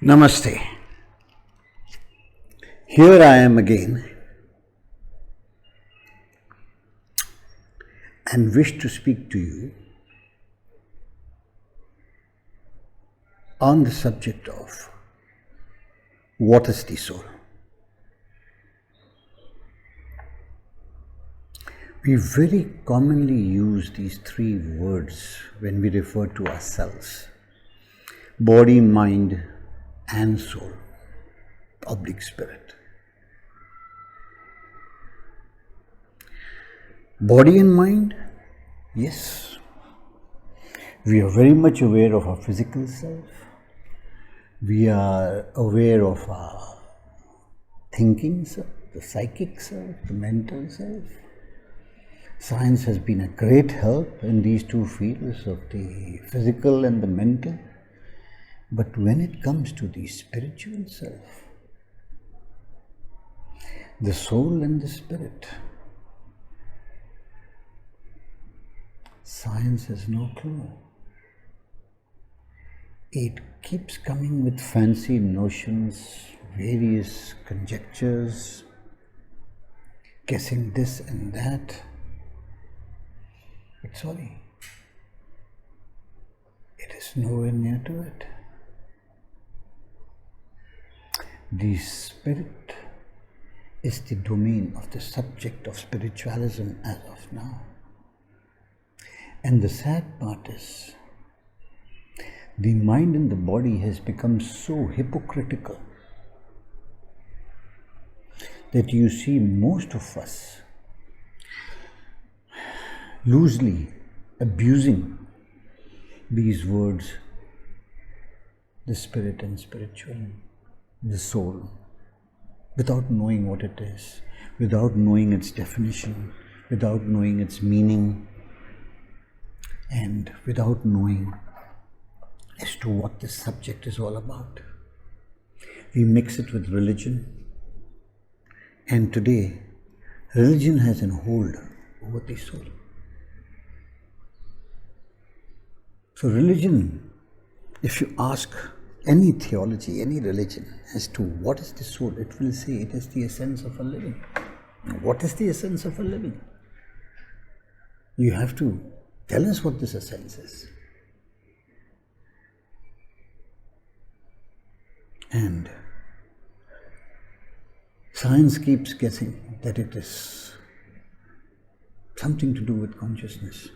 Namaste. Here I am again and wish to speak to you on the subject of what is the soul. We very commonly use these three words when we refer to ourselves: body, mind, and soul, oblique spirit. Body and mind, yes, we are very much aware of our physical self. We are aware of our thinking self, the psychic self, the mental self. Science has been a great help in these two fields of the physical and the mental. But when it comes to the spiritual self, the soul and the spirit, science has no clue. It keeps coming with fancy notions, various conjectures, guessing this and that. But sorry, it is nowhere near to it. The spirit is the domain of the subject of spiritualism as of now. And the sad part is, the mind and the body has become so hypocritical that you see most of us loosely abusing these words, the spirit and spiritual, the soul, without knowing what it is, without knowing its definition, without knowing its meaning, and without knowing as to what this subject is all about. We mix it with religion, and today religion has a hold over the soul. So religion, if you ask any theology, any religion as to what is the soul, it will say it is the essence of a living. What is the essence of a living? You have to tell us what this essence is. And science keeps guessing that it is something to do with consciousness.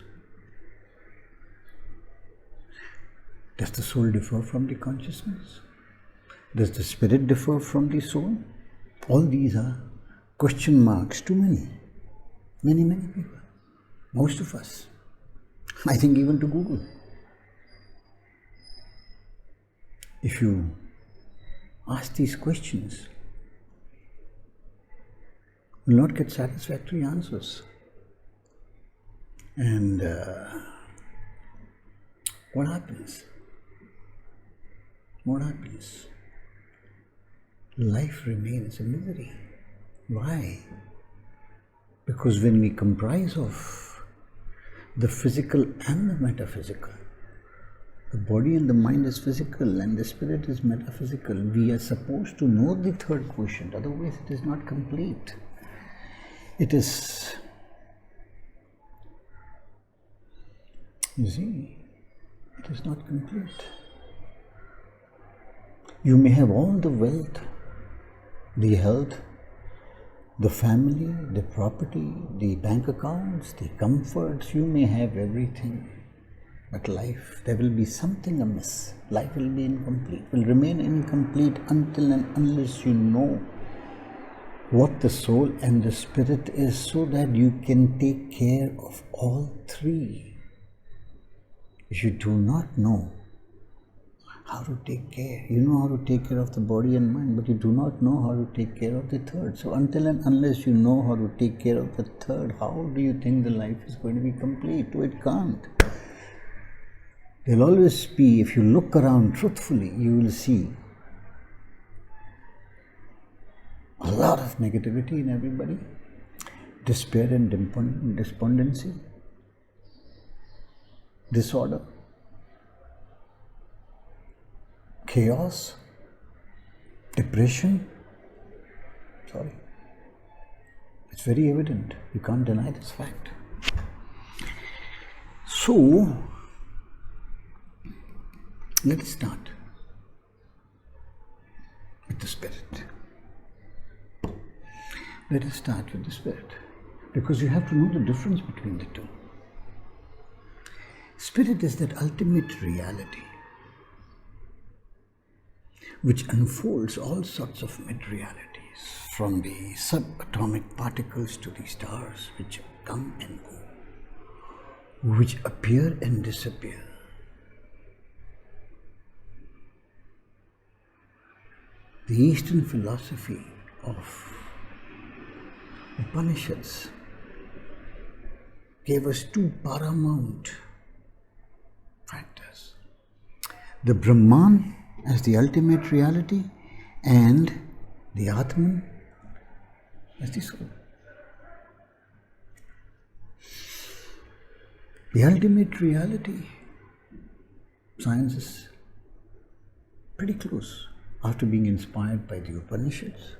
Does the soul differ from the consciousness? Does the spirit differ from the soul? All these are question marks to many people. Most of us. I think even to Google. If you ask these questions, you will not get satisfactory answers. And what happens? What happens? Life remains a misery. Why? Because when we comprise of the physical and the metaphysical, the body and the mind is physical and the spirit is metaphysical, we are supposed to know the third quotient, otherwise it is not complete. It is, you see, it is not complete. You may have all the wealth, the health, the family, the property, the bank accounts, the comforts, you may have everything. But life, there will be something amiss. Life will be incomplete, will remain incomplete until and unless you know what the soul and the spirit is, so that you can take care of all three. If you do not know how to take care, you know how to take care of the body and mind, but you do not know how to take care of the third. So until and unless you know how to take care of the third, how do you think the life is going to be complete? Oh, it can't. There will always be, if you look around truthfully, you will see a lot of negativity in everybody, despair and despondency, disorder, chaos, depression. Sorry. It's very evident. You can't deny this fact. So, let us start with the spirit. Let us start with the spirit. Because you have to know the difference between the two. Spirit is that ultimate reality which unfolds all sorts of mid-realities, from the subatomic particles to the stars, which come and go, which appear and disappear. The Eastern philosophy of Upanishads gave us two paramount factors: the Brahman as the ultimate reality and the Atman as the soul. The ultimate reality, science is pretty close. After being inspired by the Upanishads,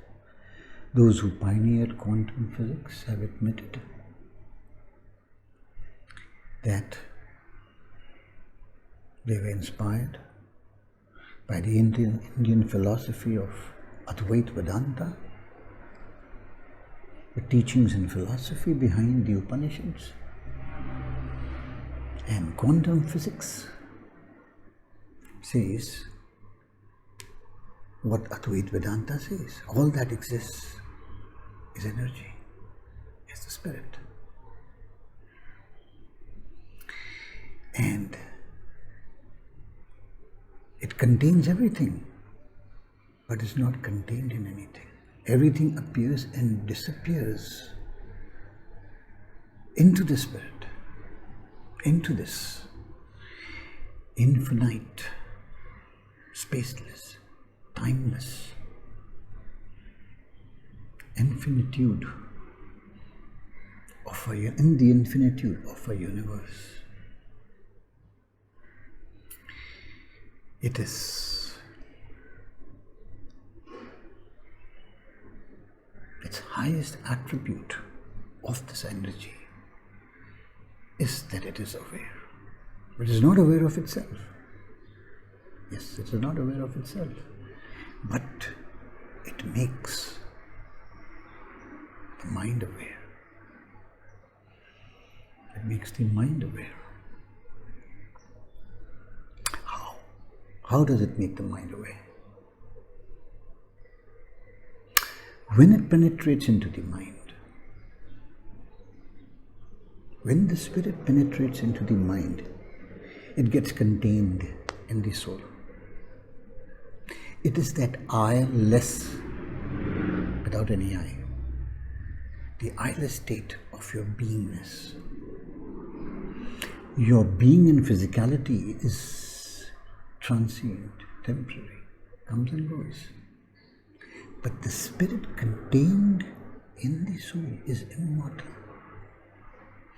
those who pioneered quantum physics have admitted that they were inspired by the Indian philosophy of Advaita Vedanta, the teachings and philosophy behind the Upanishads, and quantum physics says what Advaita Vedanta says. All that exists is energy, is the spirit. And it contains everything, but is not contained in anything. Everything appears and disappears into the spirit, into this infinite, spaceless, timeless infinitude of in the infinitude of a universe. It is its highest attribute of this energy is that it is aware. It is not aware of itself. Yes, it is not aware of itself. But it makes the mind aware. It makes the mind aware. How? How does it make the mind aware? When it penetrates into the mind, when the spirit penetrates into the mind, it gets contained in the soul. It is that I-less, without any I, the I-less state of your beingness. Your being in physicality is transient, temporary, comes and goes. But the spirit contained in the soul is immortal.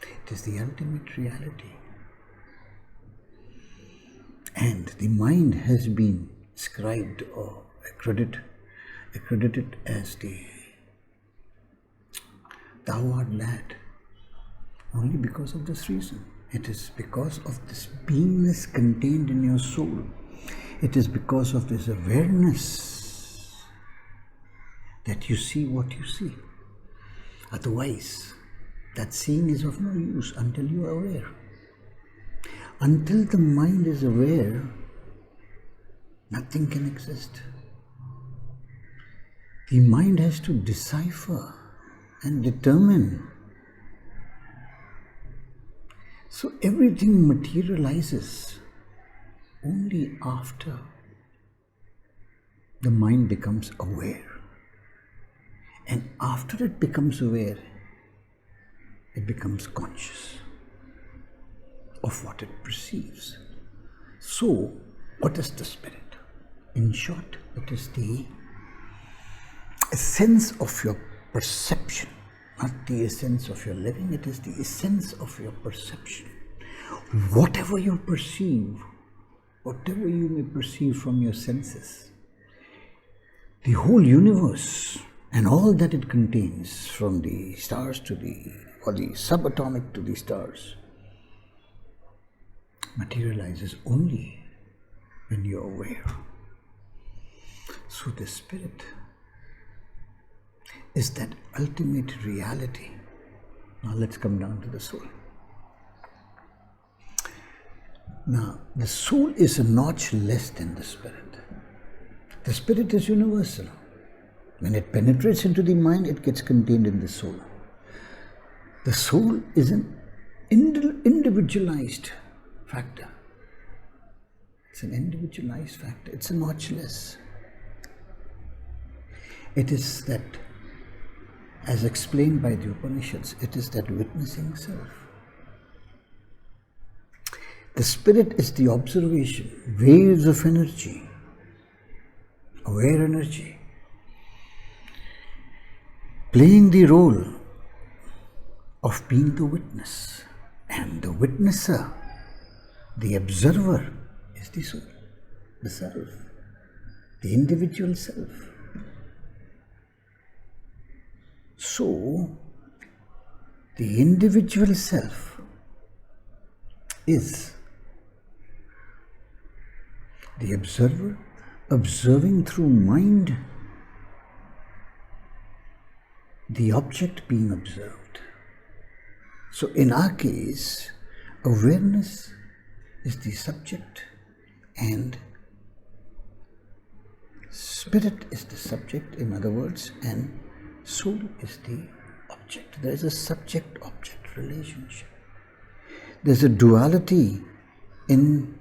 It is the ultimate reality. And the mind has been ascribed or accredited as thou art that, only because of this reason. It is because of this beingness contained in your soul. It is because of this awareness that you see what you see. Otherwise, that seeing is of no use until you are aware. Until the mind is aware, nothing can exist. The mind has to decipher and determine. So everything materializes only after the mind becomes aware. And after it becomes aware, it becomes conscious of what it perceives. So, what is the spirit? In short, it is the essence of your perception, not the essence of your living. It is the essence of your perception. Whatever you perceive, whatever you may perceive from your senses, the whole universe and all that it contains, from the stars to the subatomic to the stars, materializes only when you're aware. So the spirit is that ultimate reality. Now let's come down to the soul. Now, the soul is a notch less than the spirit. The spirit is universal. When it penetrates into the mind, it gets contained in the soul. The soul is an individualized factor. It's an individualized factor. It's a notch less. It is that, as explained by the Upanishads, it is that witnessing self. The spirit is the observation, waves of energy, aware energy, playing the role of being the witness. And the witnesser, the observer, is the soul, the self, the individual self. So, the individual self is the observer, observing through mind the object being observed. So in our case, awareness is the subject and spirit is the subject, in other words, and soul is the object. There is a subject-object relationship. There's a duality in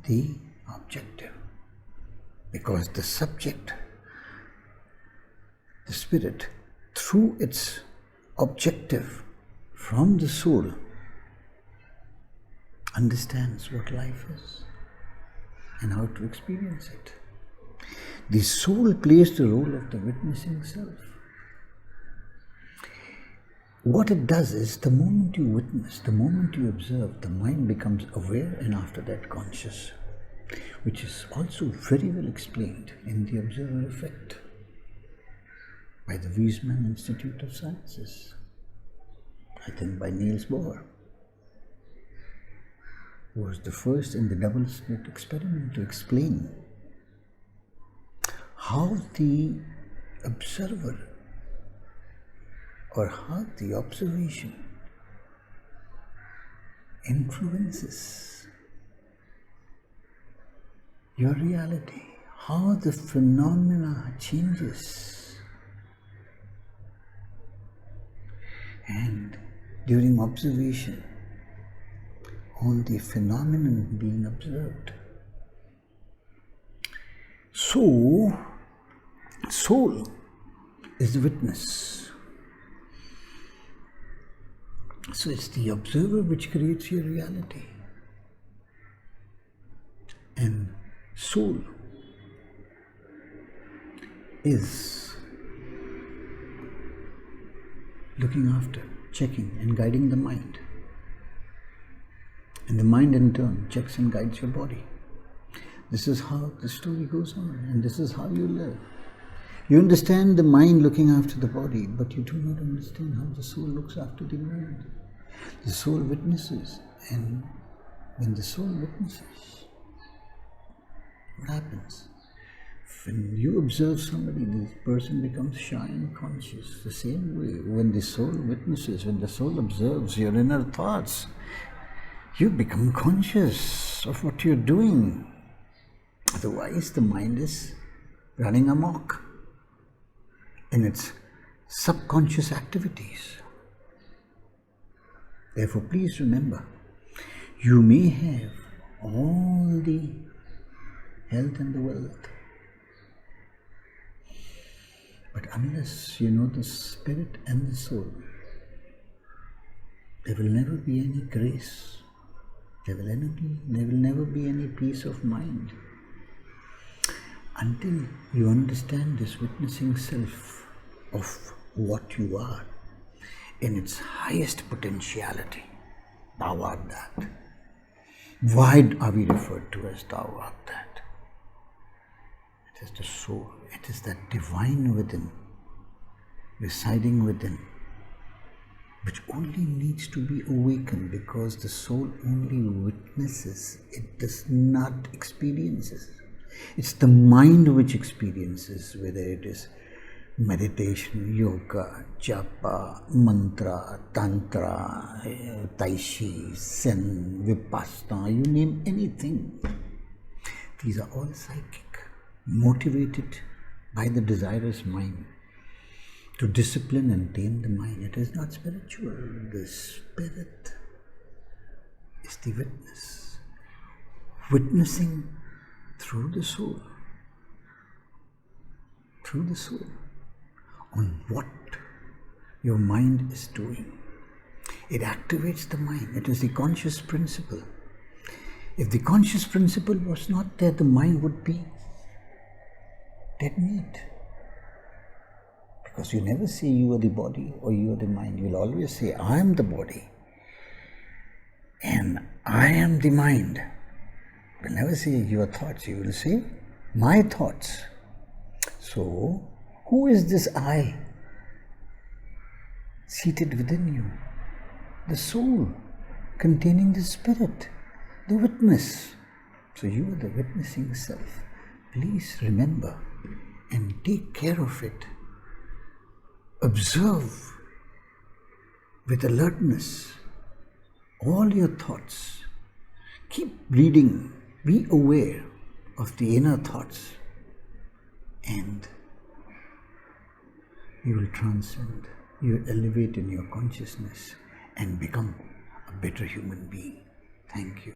the objective, because the subject, the spirit, through its objective from the soul, understands what life is and how to experience it. The soul plays the role of the witnessing self. What it does is, the moment you witness, the moment you observe, the mind becomes aware and after that conscious, which is also very well explained in the observer effect by the Wiesmann Institute of Sciences, I think by Niels Bohr, who was the first in the double-slit experiment to explain how the observer or how the observation influences your reality, how the phenomena changes. And during observation on the phenomenon being observed. So, soul is the witness. So it's the observer which creates your reality. And soul is looking after, checking and guiding the mind. And the mind in turn checks and guides your body. This is how the story goes on, and this is how you live. You understand the mind looking after the body, but you do not understand how the soul looks after the mind. The soul witnesses, and when the soul witnesses, what happens? When you observe somebody, the person becomes shy and conscious. The same way, when the soul witnesses, when the soul observes your inner thoughts, you become conscious of what you're doing. Otherwise, the mind is running amok in its subconscious activities. Therefore, please remember, you may have all the health and the wealth, but unless you know the spirit and the soul, there will never be any grace. There will never be any peace of mind until you understand this witnessing self of what you are in its highest potentiality. Thou art that. Why are we referred to as thou art that? It is the soul. It is that divine within, residing within, which only needs to be awakened, because the soul only witnesses, it does not experiences. It's the mind which experiences, whether it is meditation, yoga, japa, mantra, tantra, tai chi, zen, vipassana, you name anything. These are all psychic, motivated by the desirous mind to discipline and tame the mind. It is not spiritual. The spirit is the witness, witnessing through the soul, on what your mind is doing. It activates the mind. It is the conscious principle. If the conscious principle was not there, the mind would be dead meat. Because you never say you are the body or you are the mind. You'll always say, I am the body and I am the mind. You'll never say your thoughts. You will say, my thoughts. So, who is this I seated within you? The soul containing the spirit, the witness. So you are the witnessing self. Please remember and take care of it. Observe with alertness all your thoughts. Keep reading. Be aware of the inner thoughts, and you will transcend. You will elevate in your consciousness and become a better human being. Thank you.